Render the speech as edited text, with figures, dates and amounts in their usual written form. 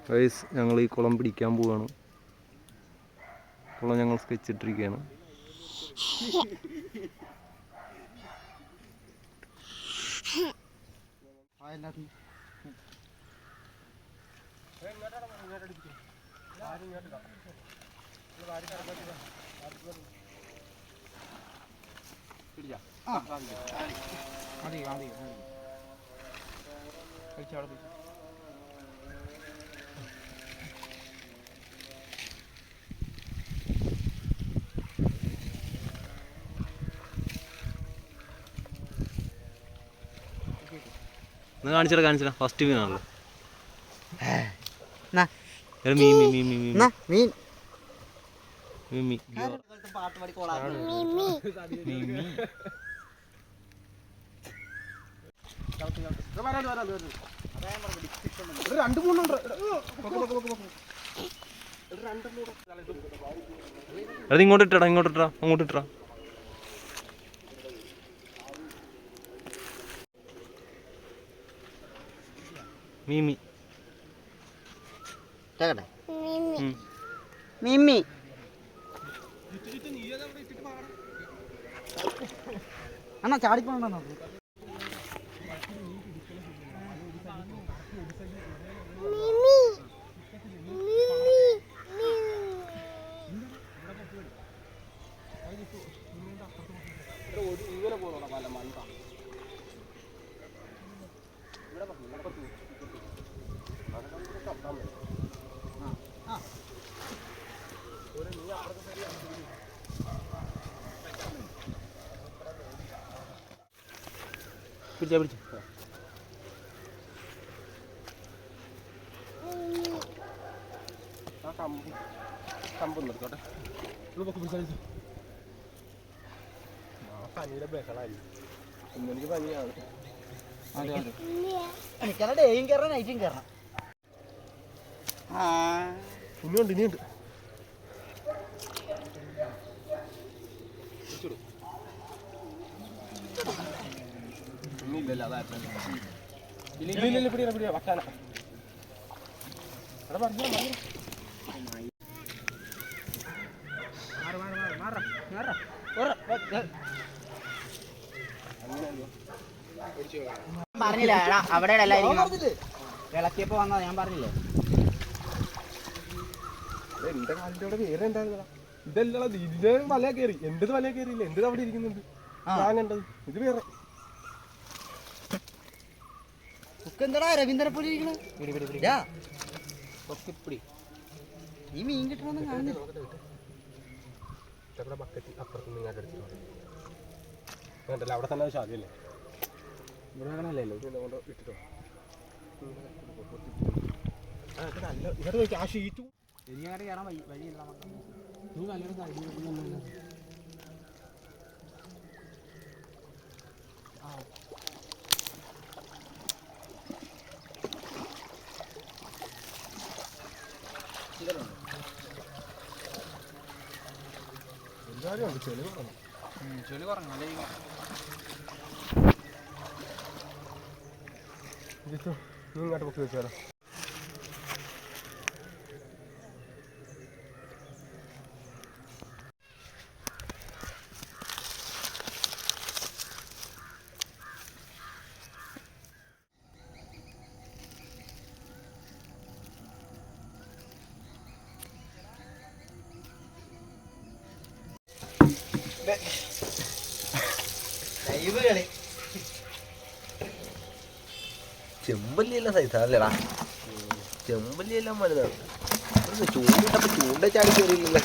Guys ഞങ്ങൾ ഈ കുളം പിടിക്കാൻ പോവാണ്. കുളം ഞങ്ങൾ സ്കെച്ച് ഇട്ടിരിക്കുകയാണ്. കാണിച്ചിട ഫസ്റ്റ് മീനാണല്ലോ. ഇങ്ങോട്ടിട്ടാ അങ്ങോട്ടിട്ടാ. മീമി മിമ്മി അണ്ണാ ചാടിപ്പോണ്ടോ ഇങ്ങനെ പോകണം പല മണ്ട പിടിച്ച ആ കമ്പ് നിർത്തോട്ടെ. പനിയുടെ ബഹളായി. ഇന്നെനിക്ക് പനിയാണ്. എനിക്കല്ല ഡേയും കയറണം നൈറ്റും കയറണം. ഇനിയുണ്ട് ഇല്ലല്ലോ പിടിയാ വട്ടാന പറഞ്ഞു പറഞ്ഞില്ല അവിടെ വിളക്കിയപ്പോ വന്നാ ഞാൻ പറഞ്ഞില്ലേ എന്റെ കാലിന്റെ അവിടെ വേറെ ഉണ്ടായിരുന്നടാ. ഇതല്ല ഇതിന്റെ വല കയറി. എന്റേത് വല കയറിയില്ല. എന്റേത് അവിടെ ഇരിക്കുന്നുണ്ട്. ഞാൻ കണ്ടത് ഇത് വേറെ. എന്താടാ രവീന്ദ്രപ്പൂരി ഈ മീൻ കിട്ടണമെന്ന് കാണുന്നില്ല. അവിടെ തന്നെ സാധ്യല്ലേ ഇട്ടിട്ടോ ആ ഷീറ്റും ശരിയായിട്ട് കയറാൻ വഴിയില്ല. നീ നല്ലൊരു കാര്യം ചെളി കുറഞ്ഞു നീ ഇങ്ങോട്ട് പൊക്കി വെച്ചാലോ. ചെമ്പല്ലിയെല്ലാം സൈസാണല്ലേടാ. ചെമ്പല്ലിയെല്ലാം വലുതാണ്. ചൂണ്ടപ്പോ ചൂണ്ട ചാടി കയറിയില്ലല്ലോ.